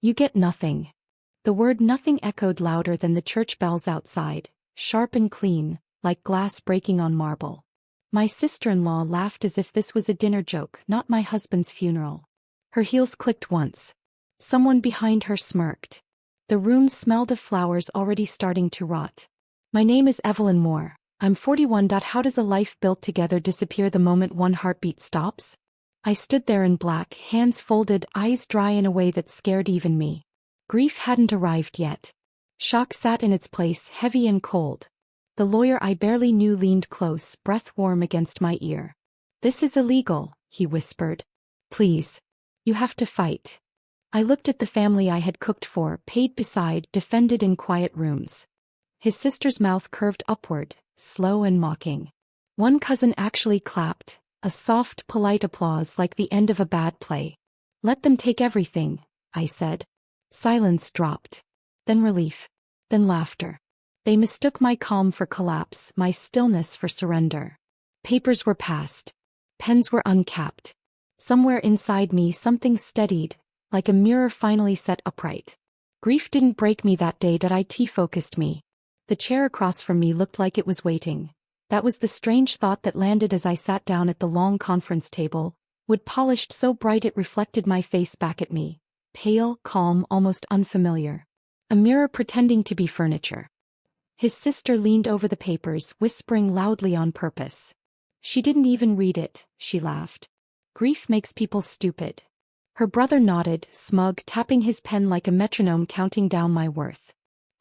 You get nothing. The word nothing echoed louder than the church bells outside, sharp and clean, like glass breaking on marble. My sister-in-law laughed as if this was a dinner joke, not my husband's funeral. Her heels clicked once. Someone behind her smirked. The room smelled of flowers already starting to rot. My name is Evelyn Moore. I'm 41. How does a life built together disappear the moment one heartbeat stops? I stood there in black, hands folded, eyes dry in a way that scared even me. Grief hadn't arrived yet. Shock sat in its place, heavy and cold. The lawyer I barely knew leaned close, breath warm against my ear. This is illegal, he whispered. Please. You have to fight. I looked at the family I had cooked for, paid beside, defended in quiet rooms. His sister's mouth curved upward, slow and mocking. One cousin actually clapped, a soft, polite applause like the end of a bad play. Let them take everything, I said. Silence dropped. Then relief. Then laughter. They mistook my calm for collapse, my stillness for surrender. Papers were passed. Pens were uncapped. Somewhere inside me something steadied, like a mirror finally set upright. Grief didn't break me that day, it focused me. The chair across from me looked like it was waiting. That was the strange thought that landed as I sat down at the long conference table, wood polished so bright it reflected my face back at me, pale, calm, almost unfamiliar. A mirror pretending to be furniture. His sister leaned over the papers, whispering loudly on purpose. She didn't even read it, she laughed. Grief makes people stupid. Her brother nodded, smug, tapping his pen like a metronome counting down my worth.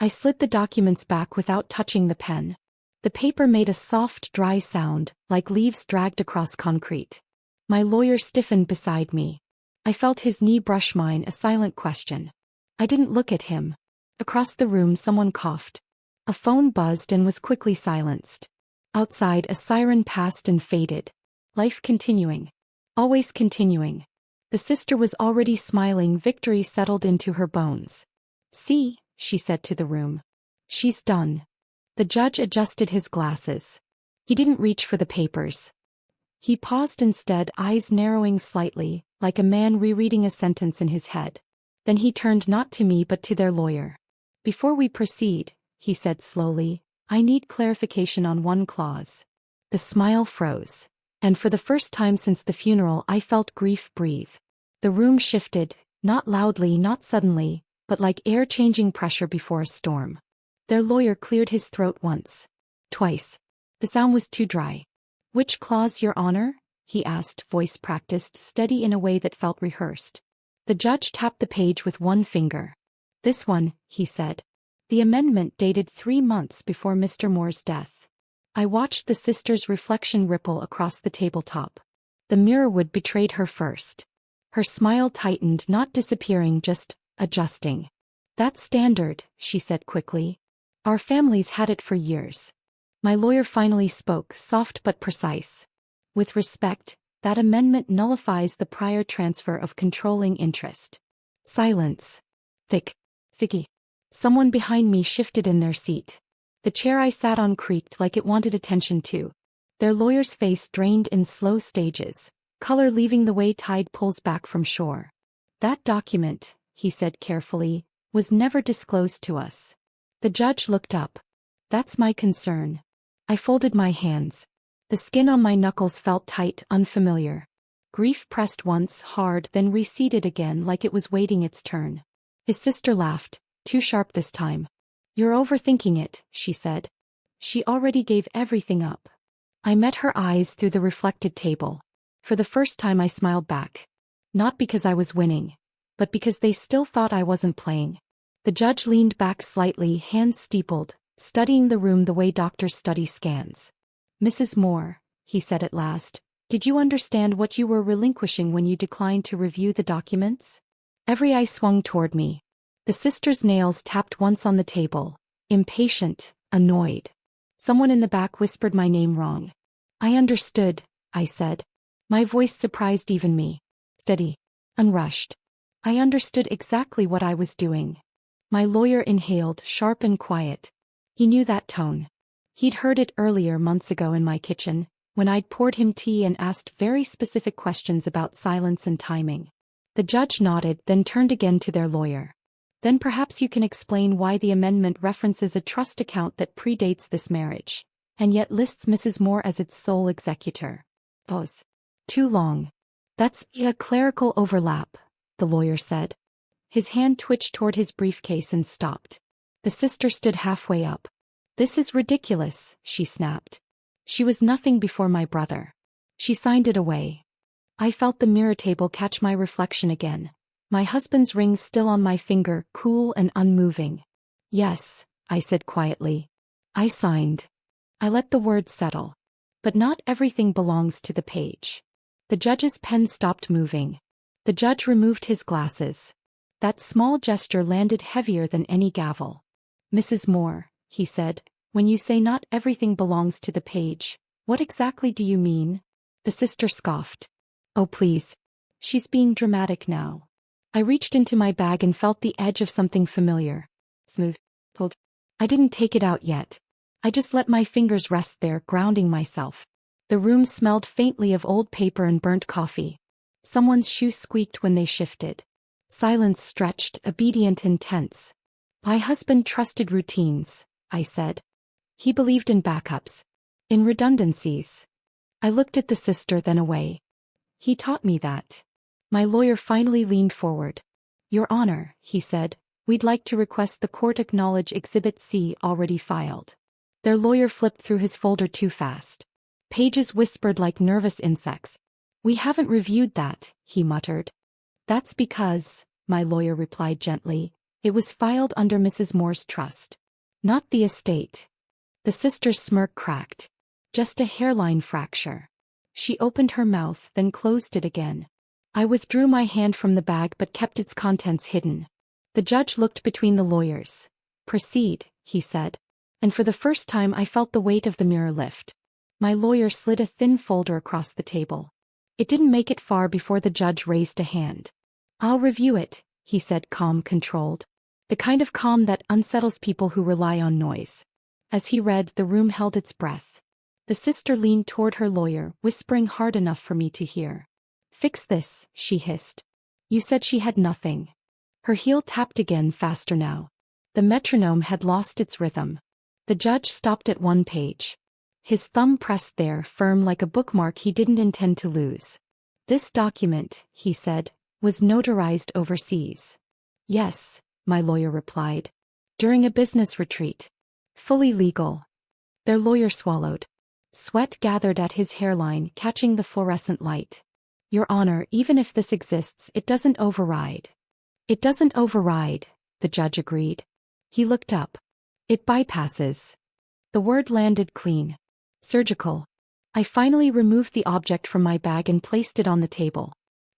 I slid the documents back without touching the pen. The paper made a soft, dry sound, like leaves dragged across concrete. My lawyer stiffened beside me. I felt his knee brush mine, a silent question. I didn't look at him. Across the room someone coughed. A phone buzzed and was quickly silenced. Outside a siren passed and faded. Life continuing. Always continuing. The sister was already smiling, victory settled into her bones. See, she said to the room. She's done. The judge adjusted his glasses. He didn't reach for the papers. He paused instead, eyes narrowing slightly, like a man rereading a sentence in his head. Then he turned not to me but to their lawyer. Before we proceed, he said slowly, I need clarification on one clause. The smile froze. And for the first time since the funeral I felt grief breathe. The room shifted, not loudly, not suddenly, but like air changing pressure before a storm. Their lawyer cleared his throat once. Twice. The sound was too dry. Which clause, Your Honor? He asked, voice practiced, steady in a way that felt rehearsed. The judge tapped the page with one finger. This one, he said. The amendment dated 3 months before Mr. Moore's death. I watched the sister's reflection ripple across the tabletop. The mirror would betrayed her first. Her smile tightened, not disappearing, just adjusting. That's standard, she said quickly. Our family's had it for years. My lawyer finally spoke, soft but precise. With respect, that amendment nullifies the prior transfer of controlling interest. Silence. Thicky. Someone behind me shifted in their seat. The chair I sat on creaked like it wanted attention too. Their lawyer's face drained in slow stages, color leaving the way tide pulls back from shore. That document, he said carefully, was never disclosed to us. The judge looked up. That's my concern. I folded my hands. The skin on my knuckles felt tight, unfamiliar. Grief pressed once, hard, then receded again like it was waiting its turn. His sister laughed, too sharp this time. You're overthinking it, she said. She already gave everything up. I met her eyes through the reflected table. For the first time I smiled back. Not because I was winning, but because they still thought I wasn't playing. The judge leaned back slightly, hands steepled, studying the room the way doctors study scans. Mrs. Moore, he said at last, did you understand what you were relinquishing when you declined to review the documents? Every eye swung toward me. The sister's nails tapped once on the table, impatient, annoyed. Someone in the back whispered my name wrong. I understood, I said. My voice surprised even me. Steady. Unrushed. I understood exactly what I was doing. My lawyer inhaled, sharp and quiet. He knew that tone. He'd heard it earlier months ago in my kitchen, when I'd poured him tea and asked very specific questions about silence and timing. The judge nodded, then turned again to their lawyer. Then perhaps you can explain why the amendment references a trust account that predates this marriage, and yet lists Mrs. Moore as its sole executor. Pause. Too long. That's a clerical overlap, the lawyer said. His hand twitched toward his briefcase and stopped. The sister stood halfway up. This is ridiculous, she snapped. She was nothing before my brother. She signed it away. I felt the mirror table catch my reflection again. My husband's ring still on my finger, cool and unmoving. Yes, I said quietly. I signed. I let the words settle. But not everything belongs to the page. The judge's pen stopped moving. The judge removed his glasses. That small gesture landed heavier than any gavel. Mrs. Moore, he said, when you say not everything belongs to the page, what exactly do you mean? The sister scoffed. Oh please. She's being dramatic now. I reached into my bag and felt the edge of something familiar. Smooth. Pulled. I didn't take it out yet. I just let my fingers rest there, grounding myself. The room smelled faintly of old paper and burnt coffee. Someone's shoes squeaked when they shifted. Silence stretched, obedient and tense. My husband trusted routines, I said. He believed in backups. In redundancies. I looked at the sister, then away. He taught me that. My lawyer finally leaned forward. Your Honor, he said, we'd like to request the court acknowledge Exhibit C already filed. Their lawyer flipped through his folder too fast. Pages whispered like nervous insects. We haven't reviewed that, he muttered. That's because, my lawyer replied gently, it was filed under Mrs. Moore's trust. Not the estate. The sister's smirk cracked. Just a hairline fracture. She opened her mouth, then closed it again. I withdrew my hand from the bag but kept its contents hidden. The judge looked between the lawyers. Proceed, he said. And for the first time I felt the weight of the mirror lift. My lawyer slid a thin folder across the table. It didn't make it far before the judge raised a hand. I'll review it, he said, calm, controlled. The kind of calm that unsettles people who rely on noise. As he read, the room held its breath. The sister leaned toward her lawyer, whispering hard enough for me to hear. Fix this, she hissed. You said she had nothing. Her heel tapped again, faster now. The metronome had lost its rhythm. The judge stopped at one page. His thumb pressed there, firm like a bookmark he didn't intend to lose. This document, he said, was notarized overseas. Yes, my lawyer replied. During a business retreat. Fully legal. Their lawyer swallowed. Sweat gathered at his hairline, catching the fluorescent light. Your Honor, even if this exists, it doesn't override. It doesn't override, the judge agreed. He looked up. It bypasses. The word landed clean. Surgical. I finally removed the object from my bag and placed it on the table.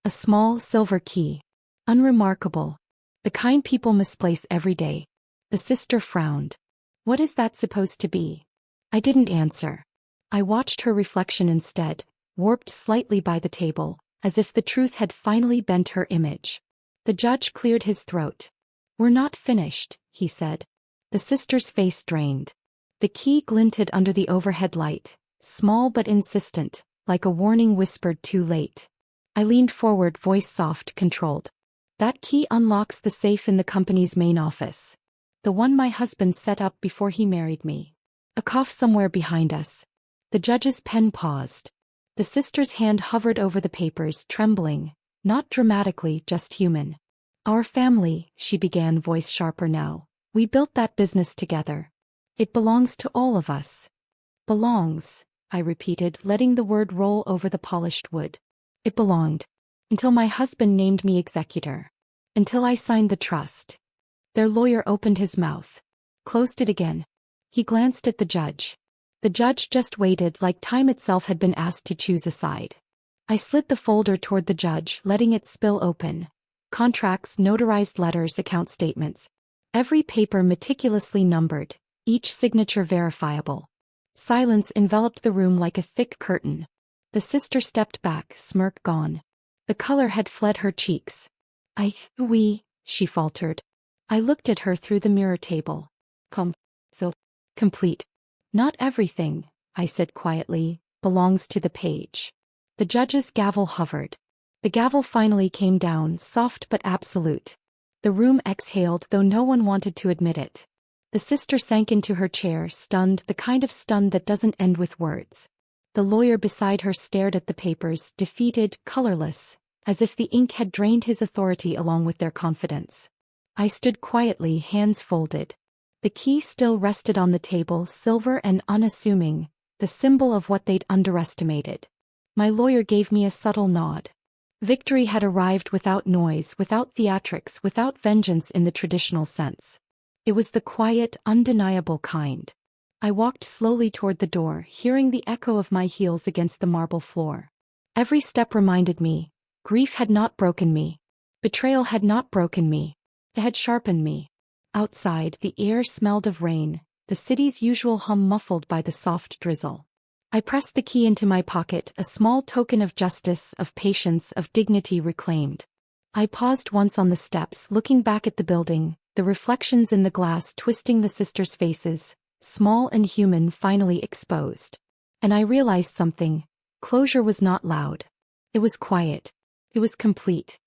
A small silver key. Unremarkable. The kind people misplace every day. The sister frowned. What is that supposed to be? I didn't answer. I watched her reflection instead, warped slightly by the table, as if the truth had finally bent her image. The judge cleared his throat. We're not finished, he said. The sister's face drained. The key glinted under the overhead light, small but insistent, like a warning whispered too late. I leaned forward, voice soft, controlled. That key unlocks the safe in the company's main office. The one my husband set up before he married me. A cough somewhere behind us. The judge's pen paused. The sister's hand hovered over the papers, trembling, not dramatically, just human. Our family, she began, voice sharper now. We built that business together. It belongs to all of us. Belongs, I repeated, letting the word roll over the polished wood. It belonged. Until my husband named me executor. Until I signed the trust. Their lawyer opened his mouth. Closed it again. He glanced at the judge. The judge just waited, like time itself had been asked to choose a side. I slid the folder toward the judge, letting it spill open. Contracts, notarized letters, account statements. Every paper meticulously numbered, each signature verifiable. Silence enveloped the room like a thick curtain. The sister stepped back, smirk gone. The color had fled her cheeks. She faltered. I looked at her through the mirror table. Complete. Not everything, I said quietly, belongs to the page. The judge's gavel hovered. The gavel finally came down, soft but absolute. The room exhaled, though no one wanted to admit it. The sister sank into her chair, stunned, the kind of stun that doesn't end with words. The lawyer beside her stared at the papers, defeated, colorless, as if the ink had drained his authority along with their confidence. I stood quietly, hands folded. The key still rested on the table, silver and unassuming, the symbol of what they'd underestimated. My lawyer gave me a subtle nod. Victory had arrived without noise, without theatrics, without vengeance in the traditional sense. It was the quiet, undeniable kind. I walked slowly toward the door, hearing the echo of my heels against the marble floor. Every step reminded me, grief had not broken me. Betrayal had not broken me. It had sharpened me. Outside, the air smelled of rain, the city's usual hum muffled by the soft drizzle. I pressed the key into my pocket, a small token of justice, of patience, of dignity reclaimed. I paused once on the steps, looking back at the building, the reflections in the glass twisting the sisters' faces, small and human, finally exposed. And I realized something. Closure was not loud. It was quiet. It was complete.